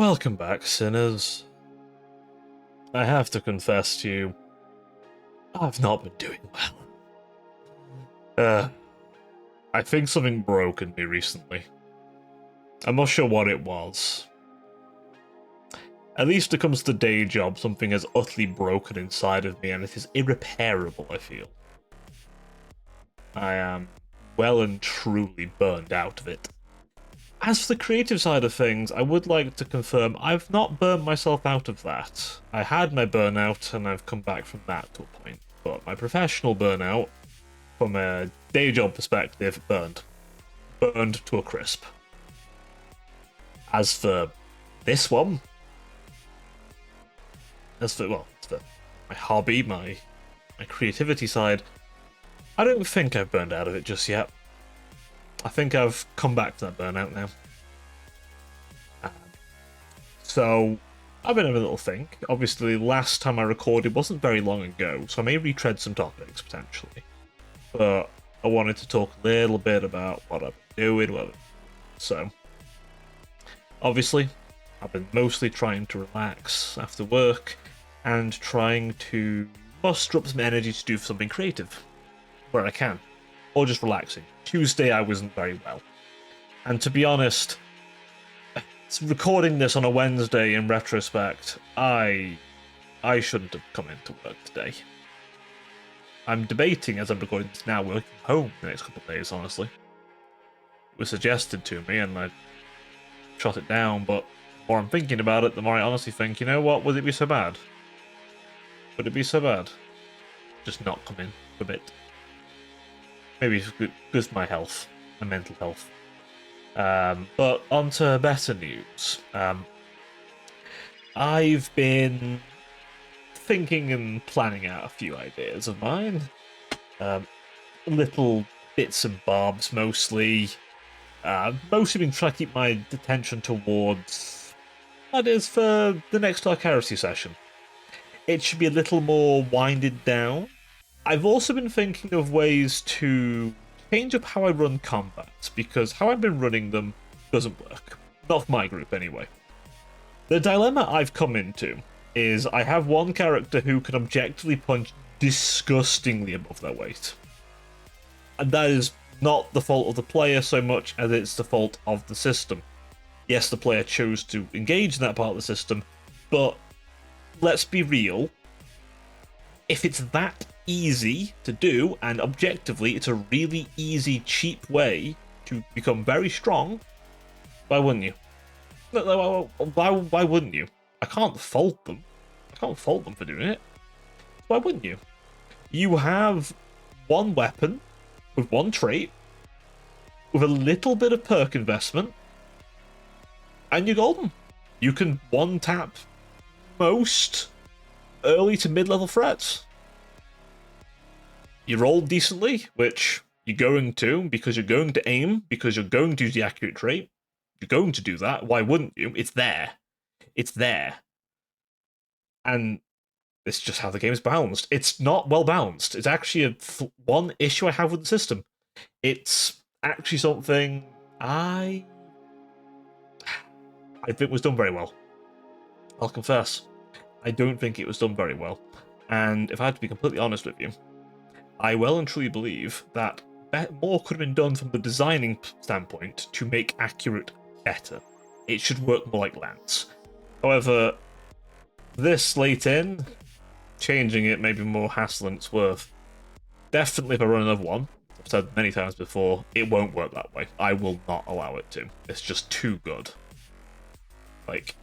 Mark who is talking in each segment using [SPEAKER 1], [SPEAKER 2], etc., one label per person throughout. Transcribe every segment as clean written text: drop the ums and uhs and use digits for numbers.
[SPEAKER 1] Welcome back, sinners. I have to confess to you, I've not been doing well. I think something broke in me recently. I'm not sure what it was. At least when it comes to day job, something has utterly broken inside of me and it is irreparable, I feel. I am well and truly burned out of it. As for the creative side of things, I would like to confirm I've not burned myself out of that. I had my burnout and I've come back from that to a point. But my professional burnout, from a day job perspective, burned. Burned to a crisp. As for this one, as for my hobby, my creativity side, I don't think I've burned out of it just yet. I think I've come back to that burnout now. So, I've been having a little think. Obviously, last time I recorded wasn't very long ago, so I may retread some topics, potentially. But I wanted to talk a little bit about what I've been doing. So, obviously, I've been mostly trying to relax after work, and trying to muster up some energy to do something creative, where I can. Or just relaxing. Tuesday I wasn't very well. And to be honest, recording this on a Wednesday in retrospect, I shouldn't have come into work today. I'm debating as I'm recording this now working from home the next couple of days, honestly. It was suggested to me and I shot it down, but the more I'm thinking about it, the more I honestly think, you know what, would it be so bad? Would it be so bad? Just not come in for a bit. Maybe it's good for my health, my mental health. But on to better news. I've been thinking and planning out a few ideas of mine. Little bits and bobs, mostly. Mostly been trying to keep my attention towards that is for the next Dark Heresy session. It should be a little more winded down. I've also been thinking of ways to change up how I run combats, because how I've been running them doesn't work. Not for my group, anyway. The dilemma I've come into is I have one character who can objectively punch disgustingly above their weight. And that is not the fault of the player so much as it's the fault of the system. Yes, the player chose to engage in that part of the system, but let's be real. If it's that easy to do, and objectively it's a really easy, cheap way to become very strong, why wouldn't you? Why wouldn't you? I can't fault them. I can't fault them for doing it. Why wouldn't you? You have one weapon with one trait, with a little bit of perk investment, and you're golden. You can one-tap most early to mid-level threats. You roll decently, which you're going to, because you're going to aim, because you're going to use the accurate trait. You're going to do that. Why wouldn't you? It's there. It's there. And it's just how the game's balanced. It's not well balanced. It's actually one issue I have with the system. It's actually something I think was done very well. I'll confess. I don't think it was done very well. And if I had to be completely honest with you, I well and truly believe that more could have been done from the designing standpoint to make accurate better. It should work more like Lance. However, this late in, changing it may be more hassle than it's worth. Definitely if I run another one, I've said many times before, it won't work that way. I will not allow it to. It's just too good. Like,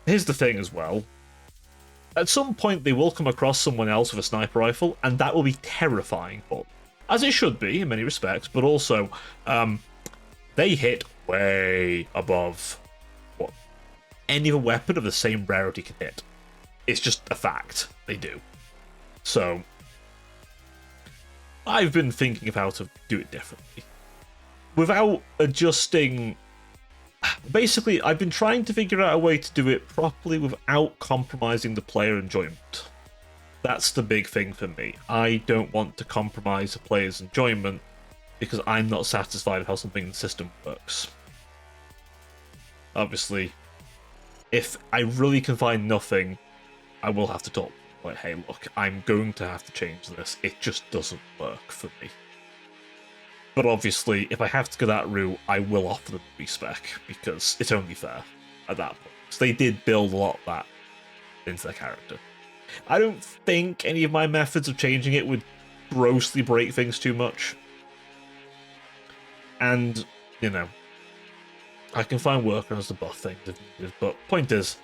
[SPEAKER 1] here's the thing as well. At some point, they will come across someone else with a sniper rifle, and that will be terrifying for them. As it should be, in many respects, but also, they hit way above what any other weapon of the same rarity can hit. It's just a fact. They do. So, I've been thinking of how to do it differently. Without adjusting... Basically, I've been trying to figure out a way to do it properly without compromising the player enjoyment. That's the big thing for me. I don't want to compromise the player's enjoyment because I'm not satisfied with how something in the system works. Obviously, If I really can find nothing, I will have to talk. Like, hey, look, I'm going to have to change this. It just doesn't work for me. But obviously, if I have to go that route, I will offer them a respec, because it's only fair at that point. So they did build a lot of that into their character. I don't think any of my methods of changing it would grossly break things too much. And, you know, I can find workarounds to buff things if needed, but point is,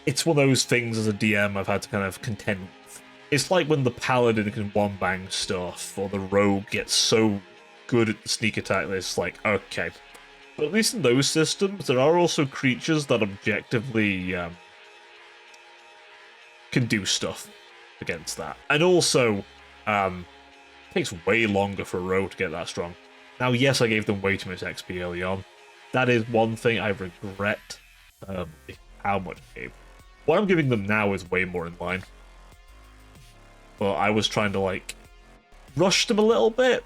[SPEAKER 1] it's one of those things as a DM I've had to kind of contend with. It's like when the paladin can one-bang stuff, or the rogue gets so good at the sneak attack that it's like, okay. But at least in those systems, there are also creatures that objectively can do stuff against that. And also, it takes way longer for a rogue to get that strong. Now, yes, I gave them way too much XP early on. That is one thing I regret how much I gave. What I'm giving them now is way more in line. But I was trying to, like, rush them a little bit,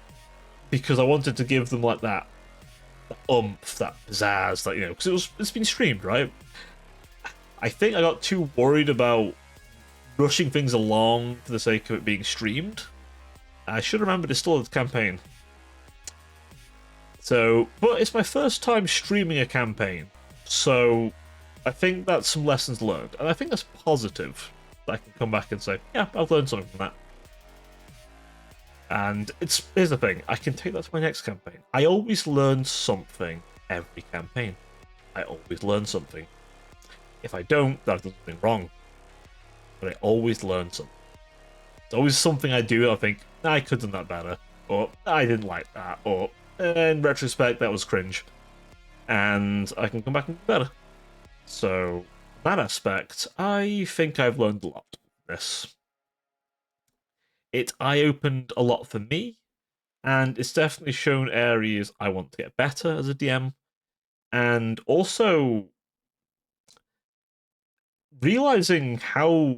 [SPEAKER 1] because I wanted to give them, like, that oomph, that pizzazz, that, you know, because it's been streamed, right? I think I got too worried about rushing things along for the sake of it being streamed. I should remember it's still a campaign. So, but it's my first time streaming a campaign, so I think that's some lessons learned, and I think that's positive. I can come back and say, yeah, I've learned something from that. And here's the thing, I can take that to my next campaign. I always learn something every campaign. I always learn something. If I don't, then I've done something wrong. But I always learn something. It's always something I do, I think, I could have done that better, or I didn't like that, or in retrospect, that was cringe. And I can come back and do better. So, in that aspect, I think I've learned a lot from this. It eye-opened a lot for me, and it's definitely shown areas I want to get better as a DM, and also realizing how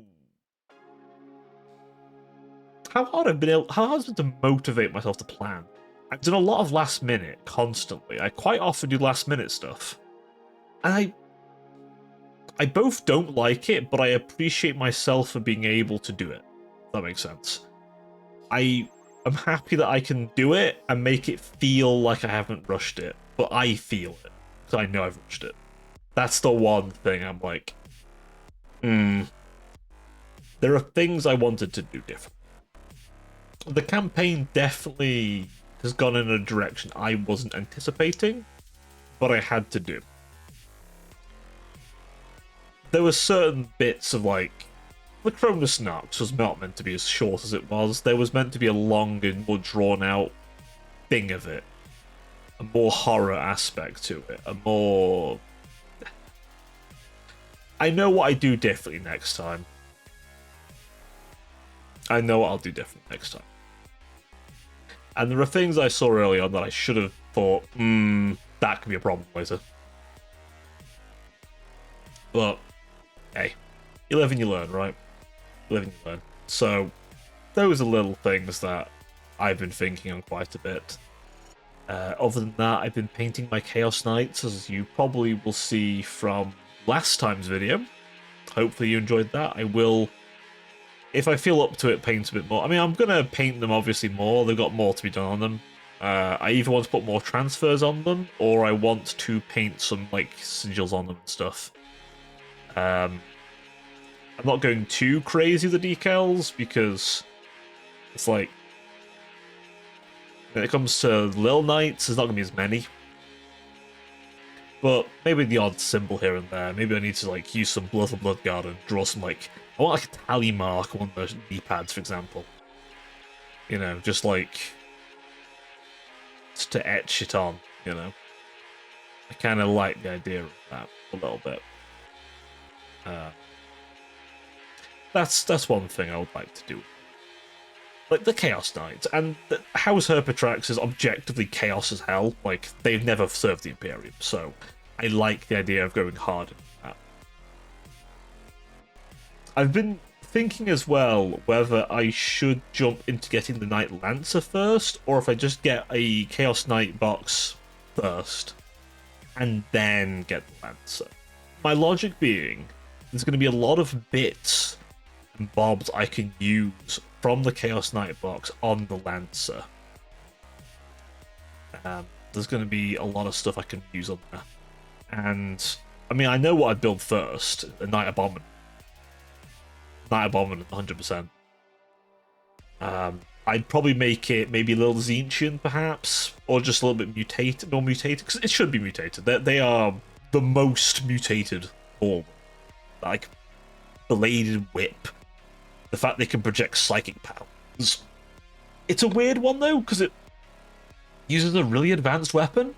[SPEAKER 1] hard it's been to motivate myself to plan. I've done a lot of last minute constantly. I quite often do last minute stuff, and I both don't like it, but I appreciate myself for being able to do it. If that makes sense. I am happy that I can do it and make it feel like I haven't rushed it, but I feel it, because I know I've rushed it. That's the one thing I'm like, there are things I wanted to do different. The campaign definitely has gone in a direction I wasn't anticipating, but I had to do. There were certain bits of, like, the Cronus Nox was not meant to be as short as it was. There was meant to be a long and more drawn out thing of it. A more horror aspect to it. A more... I know what I do differently next time. I know what I'll do different next time. And there are things I saw early on that I should have thought, that could be a problem later. But, hey, you live and you learn, right? You live and you learn. So, those are little things that I've been thinking on quite a bit. Other than that, I've been painting my Chaos Knights, as you probably will see from last time's video. Hopefully you enjoyed that. I will, if I feel up to it, paint a bit more. I mean, I'm going to paint them obviously more. They've got more to be done on them. I either want to put more transfers on them, or I want to paint some, like, sigils on them and stuff. I'm not going too crazy with the decals, because it's like, when it comes to Lil Knights, there's not going to be as many. But maybe the odd symbol here and there. Maybe I need to, like, use some Blood of Bloodguard and draw some, like, I want, like, a tally mark on the knee pads, for example. You know, just, like, just to etch it on, you know. I kind of like the idea of that a little bit. That's one thing I would like to do. Like the Chaos Knights, and House Herpetrax is objectively chaos as hell. Like, they've never served the Imperium, so I like the idea of going hard in that. I've been thinking as well whether I should jump into getting the Knight Lancer first, or if I just get a Chaos Knight box first, and then get the Lancer. my logic being, there's going to be a lot of bits and bobs I can use from the Chaos Knight box on the Lancer. There's going to be a lot of stuff I can use on there. And, I mean, I know what I'd build first, a Knight Abominant. Knight Abominant, 100%. I'd probably make it maybe a little Zinchian, perhaps, or just a little bit mutated, more mutated, because it should be mutated. They are the most mutated form. Like, Bladed Whip. The fact they can project psychic powers. It's a weird one, though, because it uses a really advanced weapon.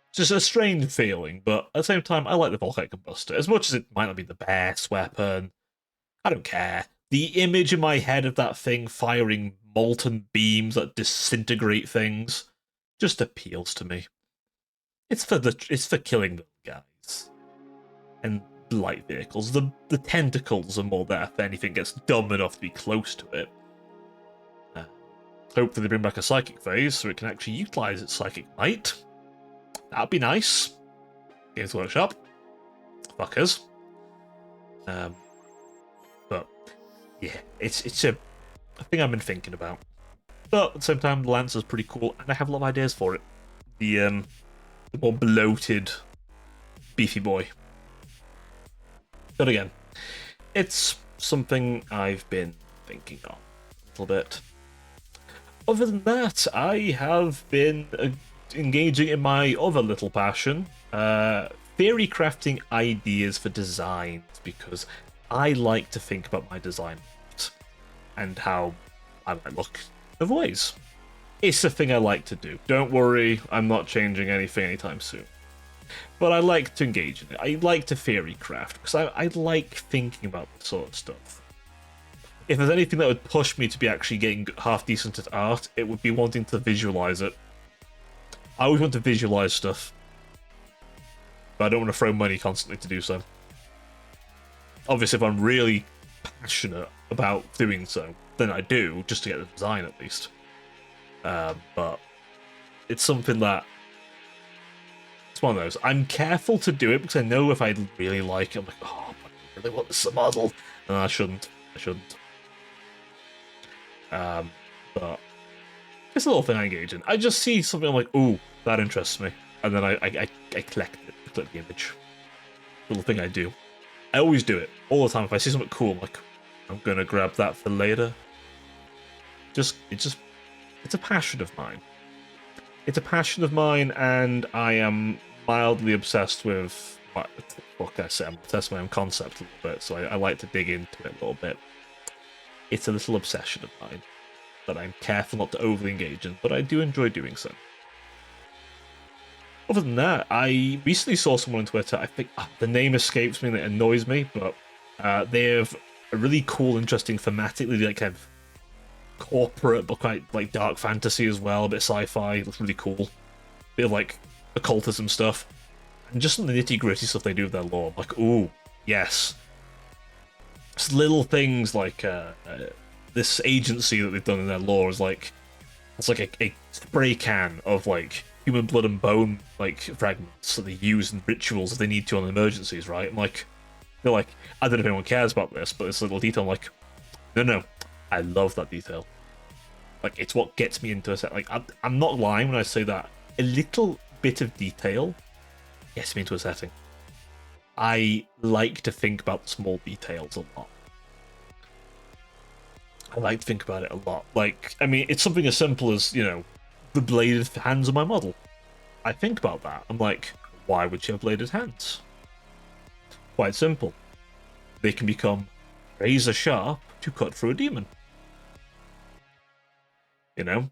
[SPEAKER 1] It's just a strange feeling, but at the same time, I like the Volkite Combustor. As much as it might not be the best weapon, I don't care. The image in my head of that thing firing molten beams that disintegrate things just appeals to me. It's for killing them guys. And light vehicles. The tentacles are more there if anything gets dumb enough to be close to it. Hopefully they bring back a psychic phase so it can actually utilize its psychic might. That'd be nice. Games Workshop. Fuckers. But yeah, it's a thing I've been thinking about. But at the same time, the Lancer's pretty cool, and I have a lot of ideas for it. The more bloated, beefy boy. But again, it's something I've been thinking on a little bit. Other than that, I have been engaging in my other little passion, theory crafting ideas for designs, because I like to think about my design and how I might look of ways. It's a thing I like to do. Don't worry, I'm not changing anything anytime soon. But I like to engage in it. I like to theory craft, because I like thinking about this sort of stuff. If there's anything that would push me to be actually getting half decent at art, it would be wanting to visualize it. I always want to visualize stuff, but I don't want to throw money constantly to do so. Obviously, if I'm really passionate about doing so, then I do, just to get the design at least. But it's something that... It's one of those. I'm careful to do it because I know if I really like it, I'm like, oh, I really want this model. And I shouldn't. But it's a little thing I engage in. I just see something, I'm like, ooh, that interests me. And then I collect it, click the image. Little thing I do. I always do it, all the time. If I see something cool, I'm like, I'm gonna grab that for later. It's a passion of mine. It's a passion of mine, and I am mildly obsessed with, what can I say, I'm obsessed with my own concept a little bit, so I like to dig into it a little bit. It's a little obsession of mine that I'm careful not to overly engage in, but I do enjoy doing so. Other than that, I recently saw someone on Twitter, I think the name escapes me and it annoys me, but they have a really cool, interesting, thematically like kind of corporate, but quite like dark fantasy as well, a bit sci-fi, looks really cool. Bit of like occultism stuff. And just some of the nitty-gritty stuff they do with their lore. I'm like, ooh, yes. Just little things like this agency that they've done in their lore is like, it's like a spray can of like human blood and bone like fragments that they use in rituals if they need to on emergencies, right? I'm like, they're like, I don't know if anyone cares about this, but this little detail, I'm like, no, I love that detail. Like, it's what gets me into a set. Like, I'm not lying when I say that a little bit of detail gets me into a setting. I like to think about the small details a lot. I like to think about it a lot. Like, I mean, it's something as simple as, you know, the bladed hands of my model. I think about that. I'm like, why would she have bladed hands? Quite simple. They can become razor sharp to cut through a demon. You know?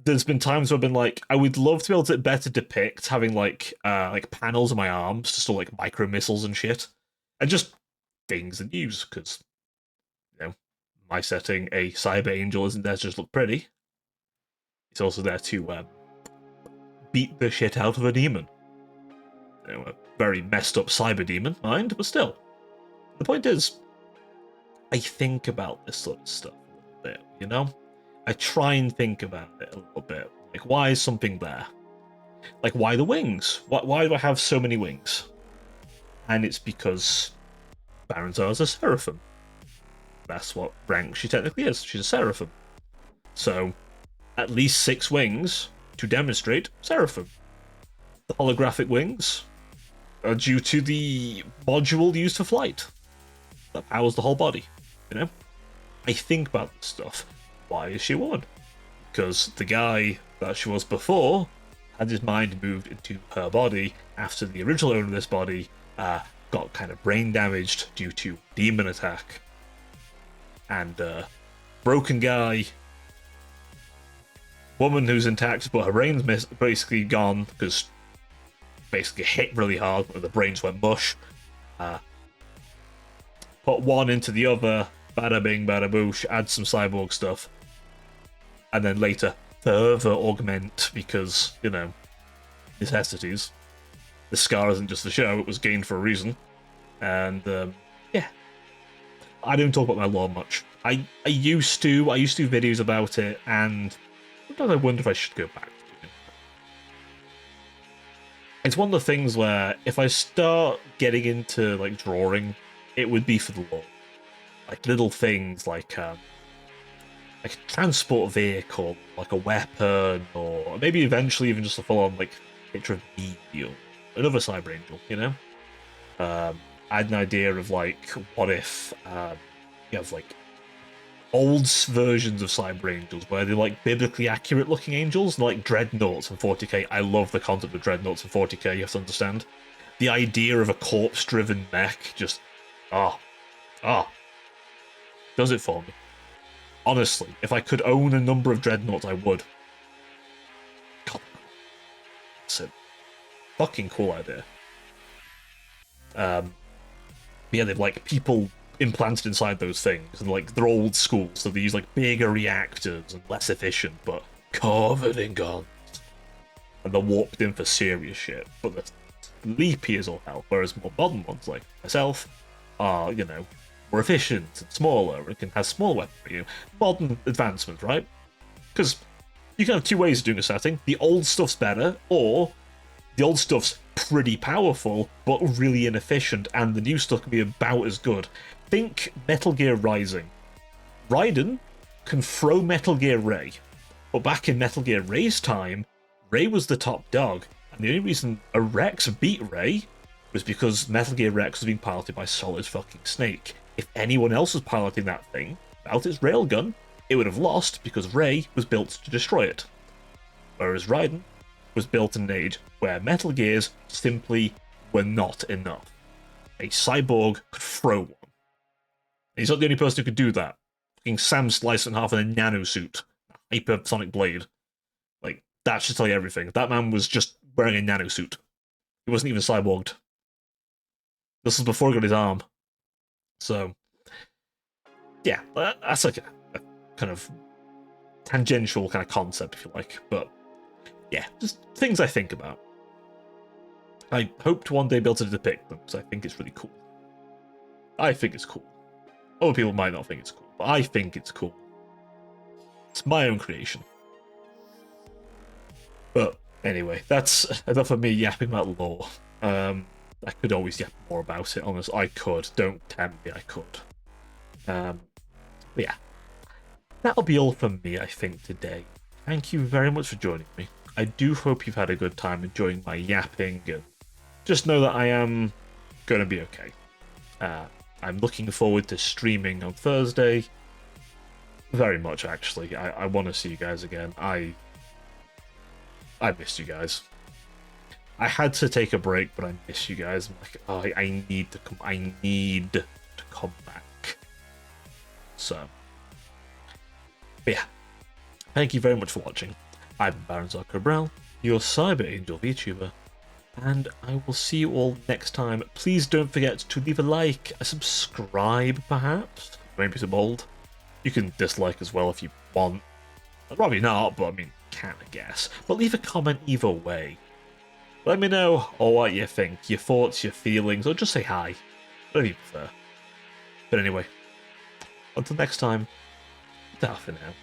[SPEAKER 1] There's been times where I've been like, I would love to be able to better depict having like panels on my arms to store like micro missiles and shit. And just things and use, because, you know, my setting, a cyber angel isn't there to just look pretty. It's also there to beat the shit out of a demon. You know, a very messed up cyber demon, mind, but still. The point is, I think about this sort of stuff a little bit, you know? I try and think about it a little bit. Like, why is something there? Like, why the wings? Why do I have so many wings? and it's because Baronzar's a Seraphim. That's what rank she technically is. She's a Seraphim. So, at least 6 wings to demonstrate Seraphim. The holographic wings are due to the module used for flight that powers the whole body. You know? I think about this stuff. Why is she a woman? Because the guy that she was before had his mind moved into her body after the original owner of this body got kind of brain damaged due to demon attack. And broken guy, woman who's intact, but her brain's basically gone because basically hit really hard, but the brains went mush. Put one into the other, bada bing, bada boosh, add some cyborg stuff, and then later further augment because, you know, necessities. The scar isn't just the show, it was gained for a reason. And, yeah. I don't talk about my lore much. I used to do videos about it, and sometimes I wonder if I should go back to it. It's one of the things where if I start getting into, like, drawing, it would be for the lore. Like, little things like a transport vehicle, like a weapon, or maybe eventually even just a full-on, like, picture of me or another Cyber Angel, you know? I had an idea of, like, what if you have, like, old versions of Cyber Angels where they're, like, biblically accurate-looking angels, like Dreadnoughts in 40k. I love the concept of Dreadnoughts in 40k, you have to understand. The idea of a corpse-driven mech just... does it for me. Honestly, if I could own a number of Dreadnoughts, I would. God, it's a fucking cool idea. Yeah, they've like people implanted inside those things, and like they're old school, so they use like bigger reactors and less efficient, but covered in guns. And they're warped in for serious shit, but they're sleepy as all hell. Whereas more modern ones, like myself, are, you know, more efficient and smaller, and can have small weaponry. Modern advancement, right? Because you can have 2 ways of doing a setting. The old stuff's better, or the old stuff's pretty powerful, but really inefficient, and the new stuff can be about as good. Think Metal Gear Rising. Raiden can throw Metal Gear Ray, but back in Metal Gear Ray's time, Ray was the top dog, and the only reason a Rex beat Ray was because Metal Gear Rex was being piloted by Solid fucking Snake. If anyone else was piloting that thing, without its railgun, it would have lost because Ray was built to destroy it. Whereas Raiden was built in an age where Metal Gears simply were not enough. A cyborg could throw one. And he's not the only person who could do that. Fucking Sam sliced in half in a nanosuit. Hypersonic blade. Like, that should tell you everything. That man was just wearing a nanosuit. He wasn't even cyborged. This was before he got his arm. So, yeah, that's like a kind of tangential kind of concept, if you like. But, yeah, just things I think about. I hope to one day be able to depict them, because I think it's really cool. I think it's cool. Other people might not think it's cool, but I think it's cool. It's my own creation. But anyway, that's enough of me yapping about lore. I could always yap more about it, honestly. I could. Don't tempt me, I could. But yeah. That'll be all from me, I think, today. Thank you very much for joining me. I do hope you've had a good time enjoying my yapping, and just know that I am going to be okay. I'm looking forward to streaming on Thursday. Very much, actually. I want to see you guys again. I missed you guys. I had to take a break, but I miss you guys. I'm like, oh, I need to come. I need to come back. So, but yeah. Thank you very much for watching. I've been Baron Cobra, your Cyber Angel VTuber, and I will see you all next time. Please don't forget to leave a like, a subscribe, perhaps. Maybe some old. You can dislike as well if you want. Probably not, but I mean, can I guess. But leave a comment either way. Let me know what you think, your thoughts, your feelings, or just say hi. Whatever you prefer. But anyway, until next time, ta for now.